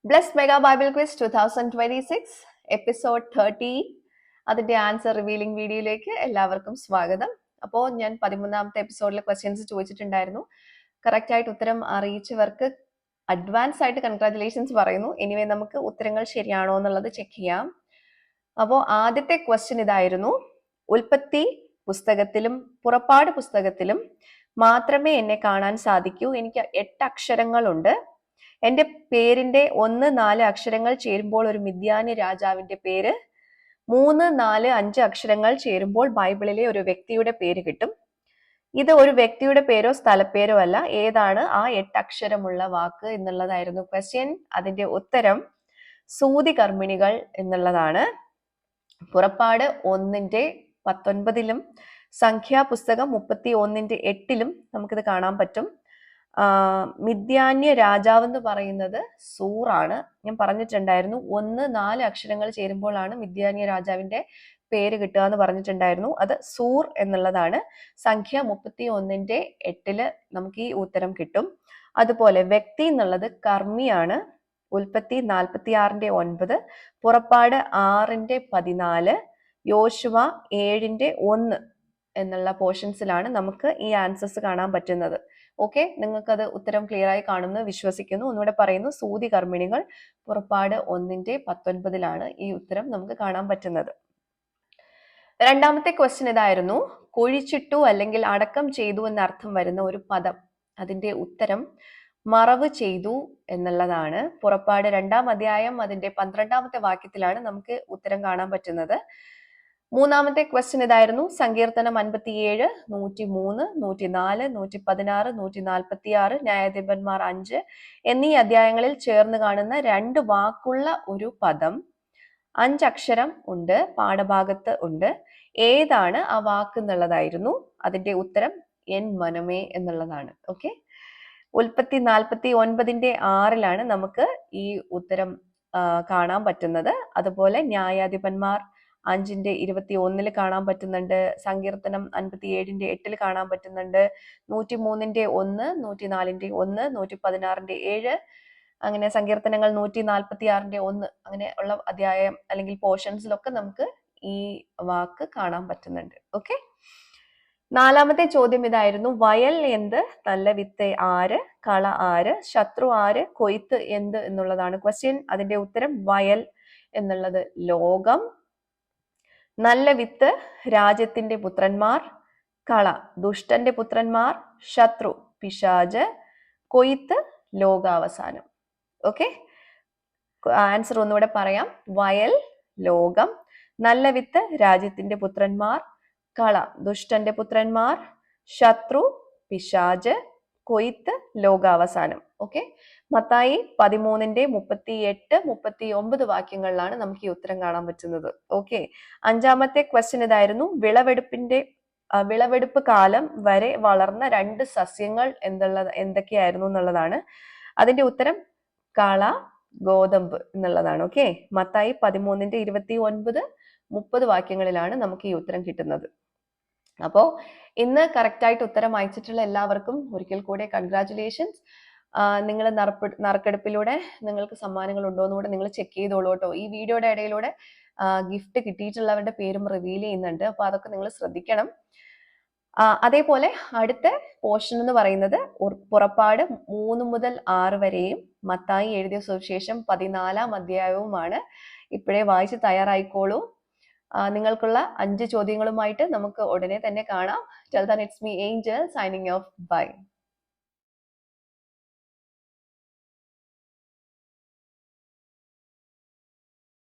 Bless mega Bible quiz 2026 episode 30 അതിന്റെ answer revealing വീഡിയോയിലേക്ക് എല്ലാവർക്കും സ്വാഗതം. അപ്പോൾ ഞാൻ 13ാമത്തെ എപ്പിസോഡിലെ ക്വസ്റ്റ്യൻസ് ചോദിച്ചിട്ടുണ്ടായിരുന്നു. കറക്റ്റ് ആയിട്ട് ഉത്തരം അറിയിച്ചവർക്ക് അഡ്വാൻസ് ആയിട്ട് കൺഗ്രാറ്റുലേഷൻസ് പറയുന്നു. എനിവേ നമുക്ക് ഉത്തരങ്ങൾ ശരിയാണോ എന്നുള്ളത് ചെക്ക് ചെയ്യാം. അപ്പോൾ ആദ്യത്തെ ക്വസ്റ്റ്യൻ ഇതായിരുന്നു: ഉൽപ്പത്തി പുസ്തകത്തിലും പുറപ്പാട് പുസ്തകത്തിലും മാത്രമേ എന്നെ കാണാൻ സാധിക്കൂ. എനിക്ക് 8 അക്ഷരങ്ങളുണ്ട്. എന്റെ പേരിന്റെ 1-4 അക്ഷരങ്ങൾ ചേരുമ്പോൾ ഒരു മിദ്യാന്യ രാജാവിന്റെ പേര്, 3-4 5 അക്ഷരങ്ങൾ ചേരുമ്പോൾ ബൈബിളിലെ ഒരു വ്യക്തിയുടെ പേര് കിട്ടും. ഇത് ഒരു വ്യക്തിയുടെ പേരോ സ്ഥലപ്പേരോ അല്ല. ഏതാണ് ആ 8 അക്ഷരമുള്ള വാക്ക് എന്നുള്ളതായിരുന്നു ക്വസ്റ്റ്യൻ. അതിന്റെ ഉത്തരം സൂതികർമ്മിണികൾ എന്നുള്ളതാണ്. പുറപ്പാട് 1:19 സംഖ്യാപുസ്തകം 31:8 നമുക്കിത് കാണാൻ പറ്റും. മിദ്യാന്യ രാജാവ് എന്ന് പറയുന്നത് സൂറാണ്. ഞാൻ പറഞ്ഞിട്ടുണ്ടായിരുന്നു 1-4 അക്ഷരങ്ങൾ ചേരുമ്പോഴാണ് മിദ്യാന്യ രാജാവിന്റെ പേര് കിട്ടുക എന്ന് പറഞ്ഞിട്ടുണ്ടായിരുന്നു. അത് സൂർ എന്നുള്ളതാണ്. സംഖ്യ 31:8 നമുക്ക് ഈ ഉത്തരം കിട്ടും. അതുപോലെ വ്യക്തി എന്നുള്ളത് കർമ്മിയാണ്. ഉൽപ്പത്തി 46:9, പുറപ്പാട് 6:14, യോശുവ 7:1 എന്നുള്ള പോർഷൻസിലാണ് നമുക്ക് ഈ ആൻസേഴ്സ് കാണാൻ പറ്റുന്നത്. ഓക്കെ, നിങ്ങൾക്കത് ഉത്തരം ക്ലിയർ ആയി കാണുമെന്ന് വിശ്വസിക്കുന്നു. ഒന്നുകൂടെ പറയുന്നു, സൂതി കർമ്മിണികൾ പുറപ്പാട് 1:19 ഈ ഉത്തരം നമുക്ക് കാണാൻ പറ്റുന്നത്. രണ്ടാമത്തെ ക്വസ്റ്റ്യൻ ഇതായിരുന്നു: കുഴിച്ചിട്ടു അല്ലെങ്കിൽ അടക്കം ചെയ്തു എന്നർത്ഥം വരുന്ന ഒരു പദം, അതിന്റെ ഉത്തരം മറവ് ചെയ്തു എന്നുള്ളതാണ്. പുറപ്പാട് 2-ാം അധ്യായം അതിന്റെ 12ാമത്തെ വാക്യത്തിലാണ് നമുക്ക് ഉത്തരം കാണാൻ പറ്റുന്നത്. മൂന്നാമത്തെ ക്വസ്റ്റ്യൻ ഇതായിരുന്നു: സങ്കീർത്തനം 57, 103, 104, 116, 146, ന്യായാധിപന്മാർ 5 എന്നീ അധ്യായങ്ങളിൽ ചേർന്ന് കാണുന്ന 2 വാക്കുള്ള ഒരു പദം, 5 അക്ഷരം ഉണ്ട്, പാഠഭാഗത്ത് ഉണ്ട്. ഏതാണ് ആ വാക്ക് എന്നുള്ളതായിരുന്നു. അതിന്റെ ഉത്തരം എൻ മനമേ എന്നുള്ളതാണ്. ഓക്കെ, ഉൽപ്പത്തി 49:6 നമുക്ക് ഈ ഉത്തരം കാണാൻ പറ്റുന്നത്. അതുപോലെ ന്യായാധിപന്മാർ 5:21 കാണാൻ പറ്റുന്നുണ്ട്. സങ്കീർത്തനം 57:8 കാണാൻ പറ്റുന്നുണ്ട്. 103:1, 104:1, 116:7, അങ്ങനെ സങ്കീർത്തനങ്ങൾ 146:1 അങ്ങനെ ഉള്ള അധ്യായം അല്ലെങ്കിൽ പോർഷൻസിലൊക്കെ നമുക്ക് ഈ വാക്ക് കാണാൻ പറ്റുന്നുണ്ട്. ഓക്കെ, നാലാമത്തെ ചോദ്യം ഇതായിരുന്നു: വയൽ എന്ത്, നല്ല വിത്ത് ആര്, കള ആര്, ശത്രു ആര്, കൊയ്ത്ത് എന്ത് എന്നുള്ളതാണ് ക്വസ്റ്റ്യൻ. അതിന്റെ ഉത്തരം വയൽ എന്നുള്ളത് ലോകം, നല്ല വിത്ത് രാജ്യത്തിന്റെ പുത്രന്മാർ, കള ദുഷ്ടന്റെ പുത്രന്മാർ, ശത്രു പിശാച്, കൊയ്ത്ത് ലോകാവസാനം. ഓക്കെ, ആൻസർ ഒന്നുകൂടെ പറയാം: വയൽ ലോകം, നല്ല വിത്ത് രാജ്യത്തിന്റെ പുത്രന്മാർ, കള ദുഷ്ടന്റെ പുത്രന്മാർ, ശത്രു പിശാച്, കൊയ്ത്ത് ലോകാവസാനം. ഓക്കെ, മത്തായി 13:38, 39 വാക്യങ്ങളിലാണ് നമുക്ക് ഈ ഉത്തരം കാണാൻ പറ്റുന്നത്. ഓക്കെ, അഞ്ചാമത്തെ ക്വസ്റ്റ്യൻ ഇതായിരുന്നു: വിളവെടുപ്പ് കാലം വരെ വളർന്ന 2 സസ്യങ്ങൾ എന്തൊക്കെയായിരുന്നു എന്നുള്ളതാണ്. അതിന്റെ ഉത്തരം കള, ഗോതമ്പ് എന്നുള്ളതാണ്. ഓക്കെ, മത്തായി 13:29, 30 വാക്യങ്ങളിലാണ് നമുക്ക് ഈ ഉത്തരം കിട്ടുന്നത്. അപ്പോ ഇന്ന് കറക്റ്റ് ആയിട്ട് ഉത്തരം അയച്ചിട്ടുള്ള എല്ലാവർക്കും ഒരിക്കൽ കൂടെ കൺഗ്രാറ്റുലേഷൻസ്. നിങ്ങൾ നറുക്കെടുപ്പിലൂടെ നിങ്ങൾക്ക് സമ്മാനങ്ങൾ ഉണ്ടോ എന്നുകൂടെ നിങ്ങൾ ചെക്ക് ചെയ്തോളൂ കേട്ടോ. ഈ വീഡിയോയുടെ ഇടയിലൂടെ ഗിഫ്റ്റ് കിട്ടിയിട്ടുള്ളവരുടെ പേരും റിവീൽ ചെയ്യുന്നുണ്ട്. അപ്പൊ അതൊക്കെ നിങ്ങൾ ശ്രദ്ധിക്കണം. അതേപോലെ അടുത്ത പോർഷൻ എന്ന് പറയുന്നത് പുറപ്പാട് 3 മുതൽ 6 വരെയും മത്തായി എഴുതിയ സുവിശേഷം 14-ാം അധ്യായവുമാണ്. ഇപ്പോഴേ വായിച്ച് തയ്യാറായിക്കോളൂ. നിങ്ങൾക്കുള്ള 5 ചോദ്യങ്ങളുമായിട്ട് നമുക്ക് ഉടനെ തന്നെ കാണാം. Till then, it's me, Angel, signing off. Bye.